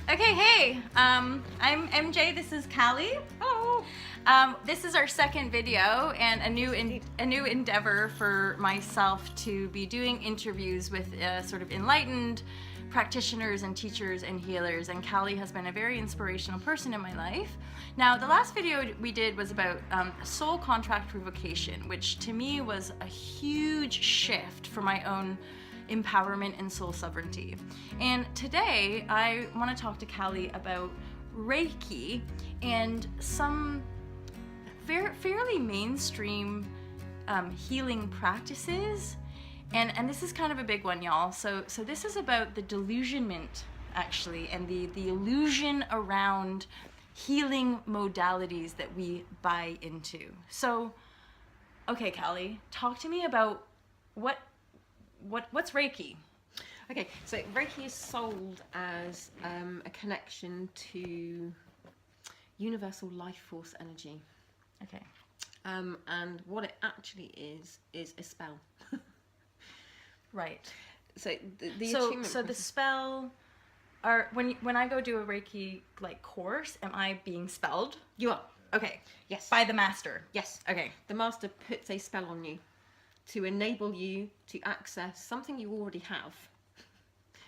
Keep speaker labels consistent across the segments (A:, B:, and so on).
A: Okay, hey, I'm MJ. This is Callie.
B: Hello.
A: This is our second video and a new endeavor for myself to be doing interviews with sort of enlightened practitioners and teachers and healers. And Callie has been a very inspirational person in my life. Now, the last video we did was about soul contract revocation, which to me was a huge shift for my own empowerment and soul sovereignty. And today I want to talk to Callie about Reiki and some fairly mainstream healing practices. And this is kind of a big one, y'all. So this is about the delusionment, actually, and the illusion around healing modalities that we buy into. So, okay, Callie, talk to me about what's Reiki?
B: Okay, so Reiki is sold as a connection to universal life force energy.
A: Okay.
B: And what it actually is a spell.
A: Right.
B: So
A: the spell are when I go do a Reiki course, am I being spelled?
B: You are.
A: Okay.
B: Yes.
A: By the master.
B: Yes.
A: Okay.
B: The master puts a spell on you to enable you to access something you already have,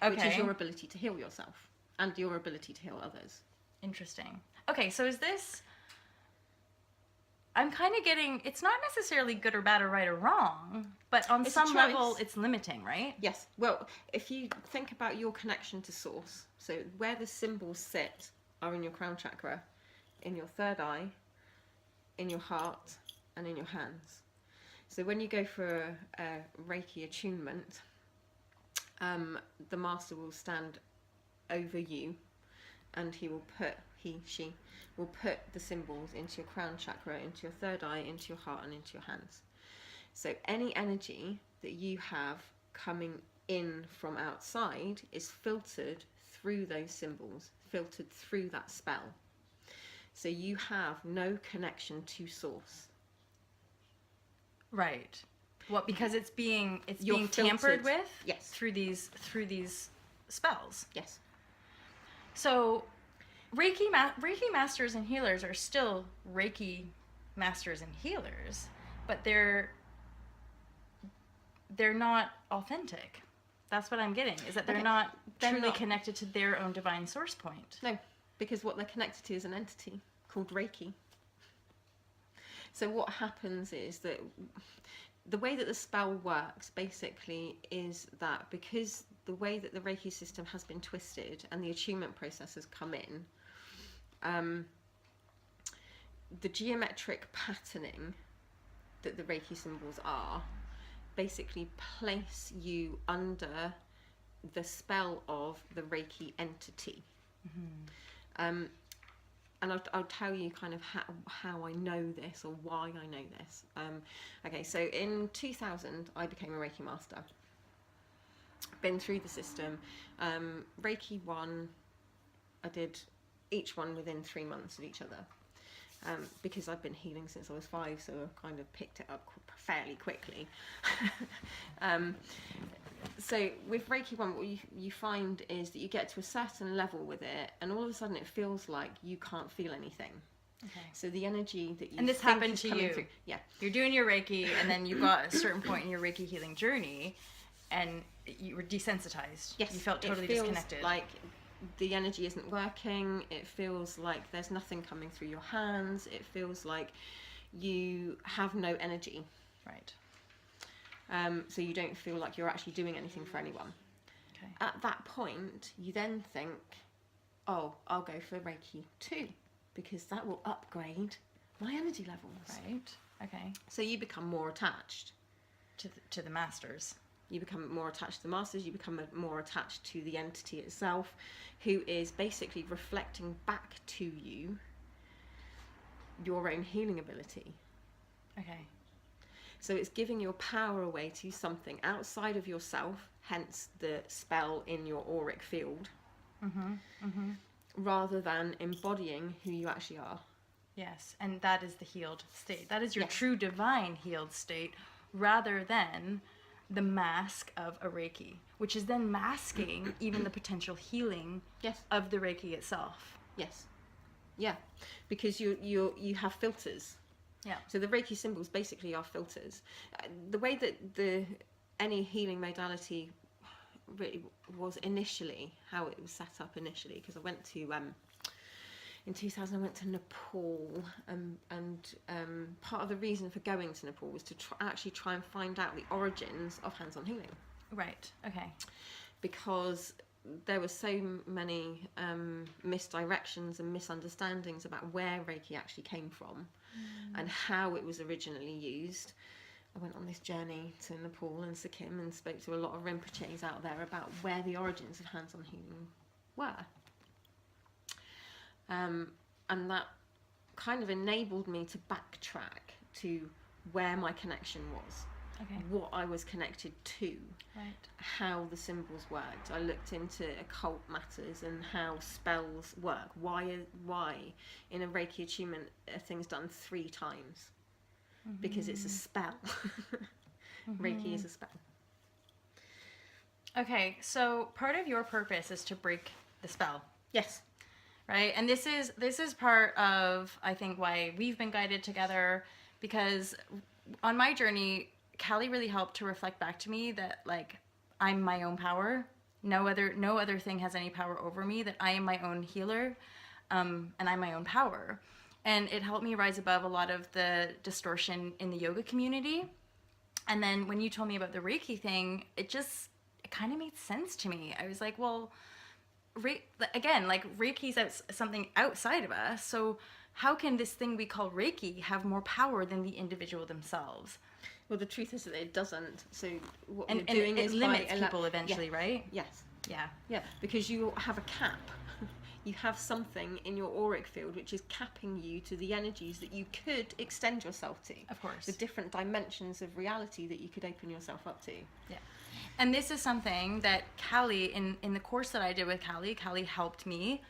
B: which is your ability to heal yourself and your ability to heal others.
A: Interesting. Okay, so is this... I'm kind of getting... It's not necessarily good or bad or right or wrong, but on some level it's limiting, right?
B: Yes. Well, if you think about your connection to source, so where the symbols sit are in your crown chakra, in your third eye, in your heart, and in your hands. So when you go for a Reiki attunement, the master will stand over you and she will put the symbols into your crown chakra, into your third eye, into your heart and into your hands. So any energy that you have coming in from outside is filtered through those symbols, filtered through that spell. So you have no connection to source.
A: Right. What? Because it's being
B: You're
A: tampered with?
B: Yes.
A: Through these spells.
B: Yes.
A: So Reiki masters and healers are still Reiki masters and healers, but they're not authentic. That's what I'm getting, is that they're not truly connected to their own divine source point.
B: No, because what they're connected to is an entity called Reiki. So what happens is that the way that the spell works basically is that because the way that the Reiki system has been twisted and the attunement process has come in, the geometric patterning that the Reiki symbols are basically place you under the spell of the Reiki entity. Mm-hmm. And I'll tell you kind of how I know this or why I know this. Okay, so in 2000, I became a Reiki master. Been through the system. Reiki 1, I did each one within 3 months of each other. Because I've been healing since I was 5, so I kind of picked it up fairly quickly. So with Reiki 1, what you find is that you get to a certain level with it, and all of a sudden it feels like you can't feel anything. Okay. So the energy that you...
A: And this happened to you.
B: Through, yeah.
A: You're doing your Reiki, and then you got a certain point in your Reiki healing journey, and you were desensitized.
B: Yes.
A: You felt totally disconnected.
B: Like the energy isn't working. It feels like there's nothing coming through your hands. It feels like you have no energy.
A: Right.
B: So you don't feel like you're actually doing anything for anyone. Okay. At that point, you then think, oh, I'll go for Reiki 2 because that will upgrade my energy levels.
A: Right. Okay.
B: So you become more attached
A: to the masters.
B: You become more attached to the masters. You become more attached to the entity itself, who is basically reflecting back to you your own healing ability. Okay. So it's giving your power away to something outside of yourself, hence the spell in your auric field, rather than embodying who you actually are.
A: Yes, and that is the healed state. That is your true divine healed state, rather than the mask of a Reiki, which is then masking even the potential healing
B: Yes.
A: of the Reiki itself.
B: Yes. Yeah. Because you have filters.
A: Yeah.
B: So the Reiki symbols basically are filters. The way that any healing modality really was initially, how it was set up initially, because I went to in 2000 I went to Nepal, and part of the reason for going to Nepal was to actually try and find out the origins of hands-on healing.
A: Right. Okay.
B: Because there were so many misdirections and misunderstandings about where Reiki actually came from and how it was originally used. I went on this journey to Nepal and Sikkim and spoke to a lot of Rinpoches out there about where the origins of hands-on healing were. And that kind of enabled me to backtrack to where my connection was.
A: Okay.
B: What I was connected to,
A: Right.
B: how the symbols worked. I looked into occult matters and how spells work. Why in a Reiki attunement are things done 3 times? Because it's a spell. Reiki is a spell.
A: Okay, so part of your purpose is to break the spell.
B: Yes.
A: Right? And this is part of, I think, why we've been guided together, because on my journey, Callie really helped to reflect back to me that, like, I'm my own power. No other thing has any power over me, that I am my own healer, and I'm my own power. And it helped me rise above a lot of the distortion in the yoga community. And then when you told me about the Reiki thing, it kind of made sense to me. I was like, well, again, like, Reiki's something outside of us, so how can this thing we call Reiki have more power than the individual themselves?
B: Well, the truth is that it doesn't. So what
A: And
B: you're doing is
A: it limits people eventually, right?
B: Yes.
A: Yeah.
B: Yeah, because you have a cap. You have something in your auric field which is capping you to the energies that you could extend yourself to.
A: Of course.
B: The different dimensions of reality that you could open yourself up to.
A: Yeah. And this is something that Callie, in the course that I did with Callie helped me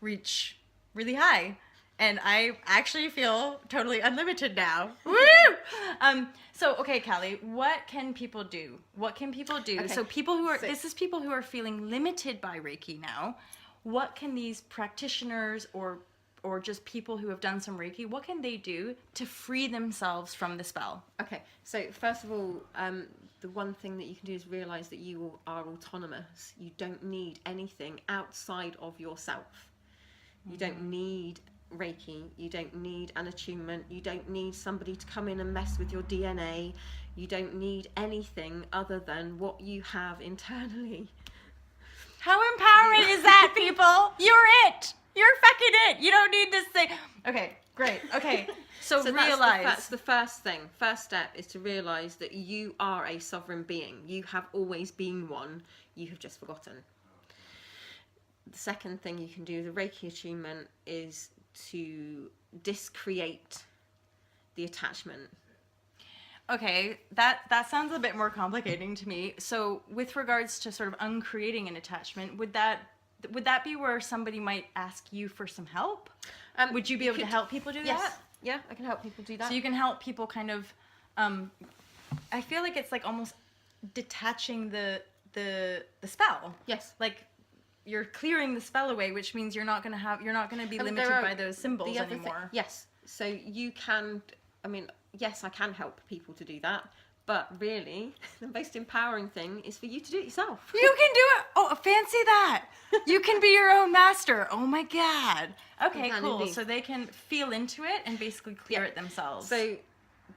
A: reach really high. And I actually feel totally unlimited now. Woo! So, okay, Callie, what can people do? What can people do?
B: Okay.
A: So people this is people who are feeling limited by Reiki now. What can these practitioners or just people who have done some Reiki, what can they do to free themselves from the spell?
B: Okay, so first of all, the one thing that you can do is realize that you are autonomous. You don't need anything outside of yourself. You don't need Reiki. You don't need an attunement. You don't need somebody to come in and mess with your DNA. You don't need anything other than what you have internally.
A: How empowering is that, people? You're it. You're fucking it. You don't need this thing. Okay, great. Okay, so realize.
B: That's the first thing. First step is to realize that you are a sovereign being. You have always been one. You have just forgotten. The second thing you can do, the Reiki attunement, is to discreate the attachment.
A: Okay, that sounds a bit more complicating to me. So with regards to sort of uncreating an attachment, would that be where somebody might ask you for some help? Would you be able to help people do
B: Yes.
A: that?
B: Yeah, I can help people do that.
A: So you can help people kind of, I feel like it's like almost detaching the spell.
B: Yes.
A: Like, you're clearing the spell away, which means you're not going to be limited by those symbols anymore.
B: Yes. So you can, yes, I can help people to do that, but really, the most empowering thing is for you to do it yourself.
A: You can do it. Oh, fancy that. You can be your own master. Oh my God. Okay, cool.
B: Indeed.
A: So they can feel into it and basically clear it themselves.
B: So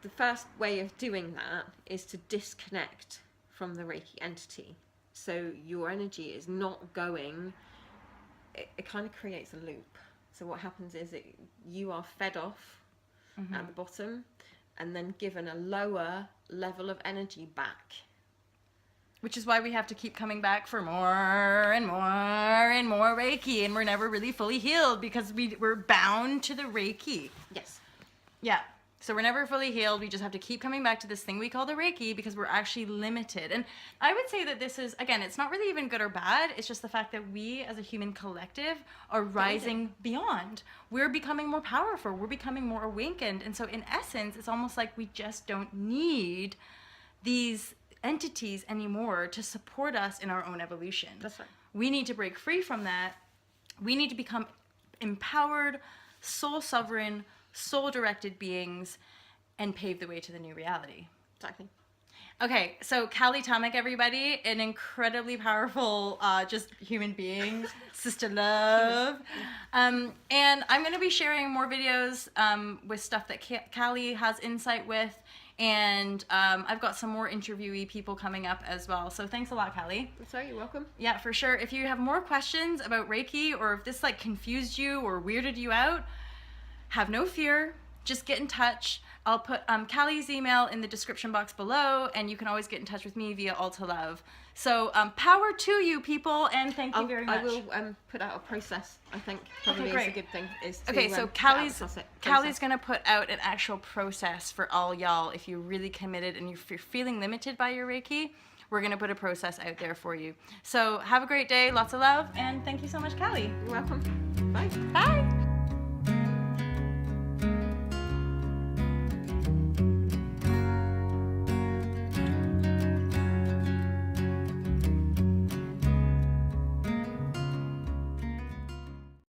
B: the first way of doing that is to disconnect from the Reiki entity. So your energy is not going, it kind of creates a loop. So what happens is you are fed off at the bottom and then given a lower level of energy back.
A: Which is why we have to keep coming back for more and more and more Reiki, and we're never really fully healed because we're bound to the Reiki.
B: Yes.
A: Yeah. So we're never fully healed. We just have to keep coming back to this thing we call the Reiki because we're actually limited. And I would say that this is, again, it's not really even good or bad. It's just the fact that we as a human collective are rising beyond. We're becoming more powerful. We're becoming more awakened. And so in essence, it's almost like we just don't need these entities anymore to support us in our own evolution.
B: That's right.
A: We need to break free from that. We need to become empowered, soul sovereign, soul directed beings and pave the way to the new reality.
B: Exactly.
A: Okay, so Karleen Tammik, everybody, an incredibly powerful, just human being, sister love. And I'm going to be sharing more videos with stuff that Karleen has insight with. And I've got some more interviewee people coming up as well. So thanks a lot, Karleen.
B: Sorry, you're welcome.
A: Yeah, for sure. If you have more questions about Reiki, or if this like confused you or weirded you out, have no fear. Just get in touch. I'll put Callie's email in the description box below, and you can always get in touch with me via Alta Love. So power to you, people, and thank you very much.
B: I will put out a process. I think probably
A: Okay,
B: is a good thing. Is to,
A: okay, so
B: put out a
A: Callie's going to put out an actual process for all y'all. If you're really committed and if you're feeling limited by your Reiki, we're going to put a process out there for you. So have a great day, lots of love, and thank you so much, Karleen.
B: You're welcome. Bye.
A: Bye.